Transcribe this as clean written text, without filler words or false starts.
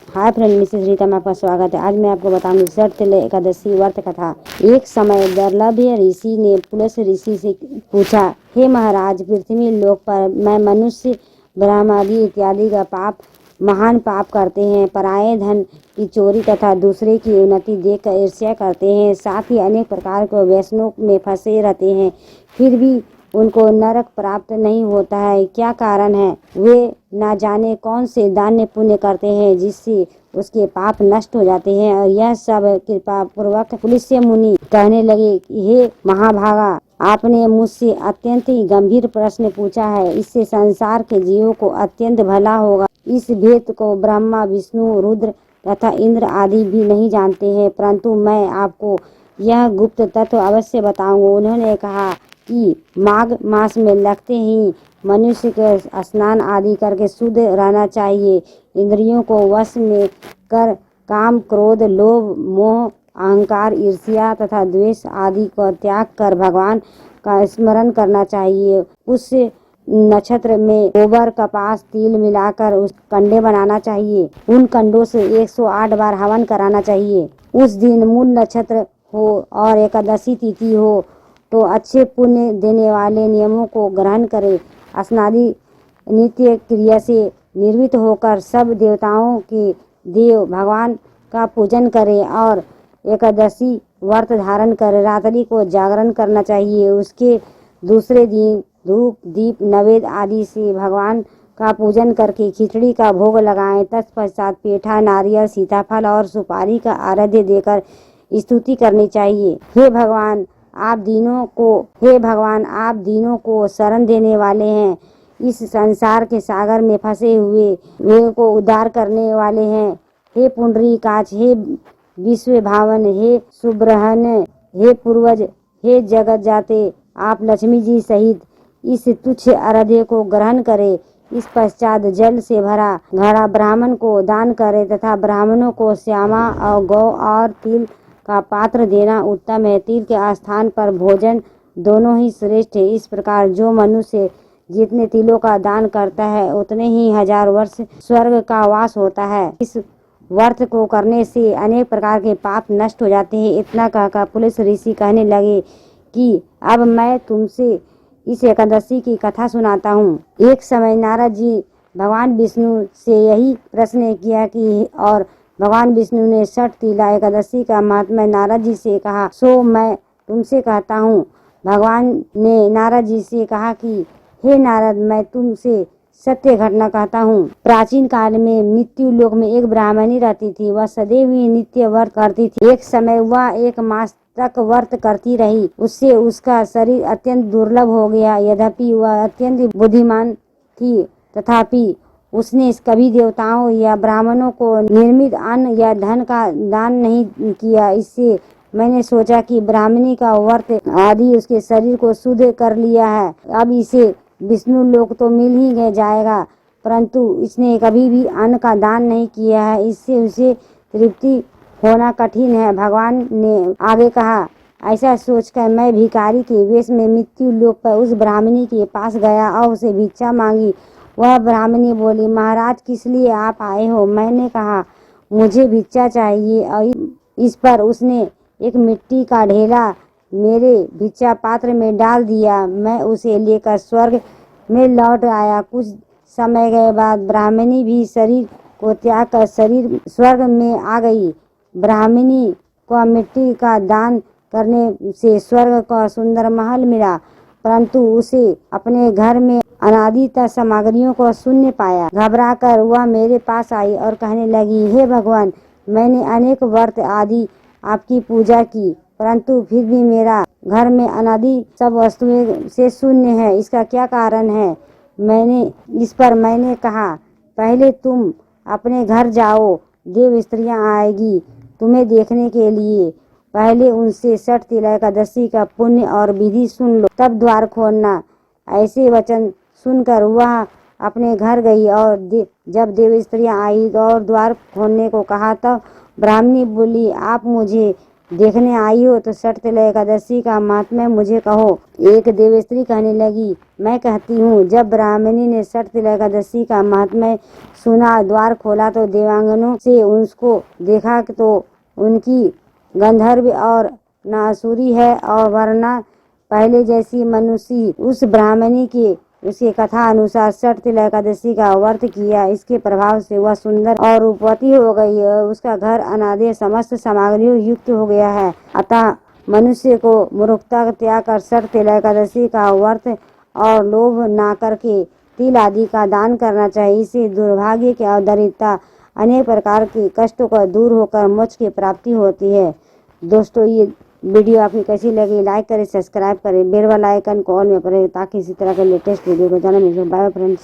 Hi friend, Mrs Rita में आपका स्वागत है। आज मैं आपको बताऊंगी शरत एकादशी व्रत कथा। एक समय दुर्लभ ऋषि ने पुलस ऋषि से पूछा, हे महाराज, पृथ्वी लोक पर मैं मनुष्य ब्रह्मादि इत्यादि का महान पाप करते हैं। पराये धन की चोरी तथा दूसरे की उन्नति देखकर ईर्ष्या करते हैं। साथ ही अनेक प्रकार के व्यसनों में फंसे रहते हैं, फिर भी उनको नरक प्राप्त नहीं होता है। क्या कारण है? वे न जाने कौन से दान पुण्य करते हैं जिससे उसके पाप नष्ट हो जाते हैं। और यह सब कृपा पूर्वक पुलिस मुनि कहने लगे, हे महाभागा, आपने मुझसे अत्यंत ही गंभीर प्रश्न पूछा है। इससे संसार के जीवों को अत्यंत भला होगा। इस भेद को ब्रह्मा, विष्णु, रुद्र तथा इंद्र आदि भी नहीं जानते हैं, परंतु मैं आपको यह गुप्त तत्व अवश्य बताऊंगा। उन्होंने कहा कि माघ मास में लगते ही मनुष्य के स्नान आदि करके शुद्ध रहना चाहिए। इंद्रियों को वश में कर काम, क्रोध, लोभ, मोह, अहंकार, ईर्ष्या तथा द्वेष आदि को त्याग कर भगवान का स्मरण करना चाहिए। उस नक्षत्र में गोबर, कपास, तिल मिलाकर उस कंडे बनाना चाहिए। उन कंडों से 108 बार हवन कराना चाहिए। उस दिन मूल नक्षत्र हो और एकादशी तिथि हो तो अच्छे पुण्य देने वाले नियमों को ग्रहण करें। स्नादि नित्य क्रिया से निर्वृत्त होकर सब देवताओं के देव भगवान का पूजन करें और एकादशी व्रत धारण कर रात्रि को जागरण करना चाहिए। उसके दूसरे दिन धूप, दीप, नैवेद्य आदि से भगवान का पूजन करके खिचड़ी का भोग लगाएं। तत्पश्चात पेठा, नारियल, सीताफल और सुपारी का आराध्य देकर स्तुति करनी चाहिए। हे भगवान, आप दीनों को शरण देने वाले हैं। इस संसार के सागर में फंसे हुए वे को उद्धार करने वाले हैं। हे पुंडरीकाक्ष, हे विश्व भावन, हे सुब्रहन, हे पूर्वज, हे जगत जाते, आप लक्ष्मी जी सहित इस तुच्छ आराध्य को ग्रहण करें। इस पश्चात जल से भरा घड़ा ब्राह्मण को दान करें तथा ब्राह्मणों को श्यामा और गौ और तिल का पात्र देना उत्तम है। तिल के स्थान पर भोजन दोनों ही श्रेष्ठ है। इस प्रकार जो मनुष्य जितने तिलों का दान करता है उतने ही 1000 वर्ष स्वर्ग का वास होता है। इस व्रत को करने से अनेक प्रकार के पाप नष्ट हो जाते हैं। इतना कहकर पुलिस ऋषि कहने लगे कि अब मैं तुमसे इस एकादशी की कथा सुनाता हूँ। एक समय नारद जी भगवान विष्णु से यही प्रश्न किया कि और भगवान विष्णु ने षठ तिला एकादशी का महात्म्य नारद जी से कहा। सो मैं तुमसे कहता हूँ। भगवान ने नारद जी से कहा कि हे नारद, मैं तुमसे सत्य घटना कहता हूँ। प्राचीन काल में मृत्यु लोक में एक ब्राह्मणी रहती थी। वह सदैव ही नित्य व्रत करती थी। एक समय वह 1 मास तक व्रत करती रही। उससे उसका शरीर अत्यंत दुर्लभ हो गया। यद्यपि वह अत्यंत बुद्धिमान थी, तथापि उसने कभी देवताओं या ब्राह्मणों को निर्मित अन्न या धन का दान नहीं किया। इससे मैंने सोचा कि ब्राह्मणी का व्रत आदि उसके शरीर को शुद्ध कर लिया है। अब इसे विष्णु लोक तो मिल ही जाएगा, परंतु इसने कभी भी अन्न का दान नहीं किया है। इससे उसे तृप्ति होना कठिन है। भगवान ने आगे कहा, ऐसा सोचकर मैं भिखारी के वेश में मृत्यु लोक पर उस ब्राह्मणी के पास गया और उसे भिक्षा मांगी। वह ब्राह्मणी बोली, महाराज, किस लिए आप आए हो? मैंने कहा, मुझे भिक्षा चाहिए। और इस पर उसने एक मिट्टी का ढेला मेरे भिक्षा पात्र में डाल दिया। मैं उसे लेकर स्वर्ग में लौट आया। कुछ समय के बाद ब्राह्मणी भी शरीर को त्याग कर स्वर्ग में आ गई। ब्राह्मणी को मिट्टी का दान करने से स्वर्ग का सुंदर महल मिला, परंतु उसे अपने घर में अनादित सामग्रियों को शून्य पाया। घबराकर वह मेरे पास आई और कहने लगी, हे भगवान, मैंने अनेक व्रत आदि आपकी पूजा की, परंतु फिर भी मेरा घर में अनादि सब वस्तुएं से शून्य है। इसका क्या कारण है? मैंने कहा, पहले तुम अपने घर जाओ, देव स्त्रियां आएगी तुम्हें देखने के लिए। पहले उनसे षठ तिला एकादशी का पुण्य और विधि सुन लो, तब द्वार खोलना। ऐसे वचन सुनकर वह अपने घर गई और जब देव स्त्रियां आई और द्वार खोलने को कहा तब ब्राह्मणी बोली, आप मुझे देखने आई हो तो सठ तिल एकादशी का महात्म्य मुझे कहो। एक देवस्त्री कहने लगी, मैं कहती हूँ। जब ब्राह्मणी ने सठ तिल एकादशी का महात्म्य सुना, द्वार खोला तो देवांगनों से उसको देखा तो उनकी गंधर्व और नासुरी है और वरना पहले जैसी मनुष्य। उस ब्राह्मणी के उसके कथा अनुसार सठ तिल एकादशी का व्रत किया, इसके प्रभाव से वह सुंदर और रूपवती हो गई है। उसका घर अनादि समस्त सामग्रियों युक्त हो गया है। अतः मनुष्य को मूर्खता का त्याग कर सठ तिल एकादशी का व्रत और लोभ ना करके तिल आदि का दान करना चाहिए। इससे दुर्भाग्य की और दरिद्रता अनेक प्रकार के कष्टों का दूर होकर मोक्ष की प्राप्ति होती है। दोस्तों, ये वीडियो आपकी कैसी लगी लाइक करें, सब्सक्राइब करें, बेल वाला आइकन को ऑन में करें ताकि इसी तरह के लेटेस्ट वीडियो को जानने मिले। Bye friends.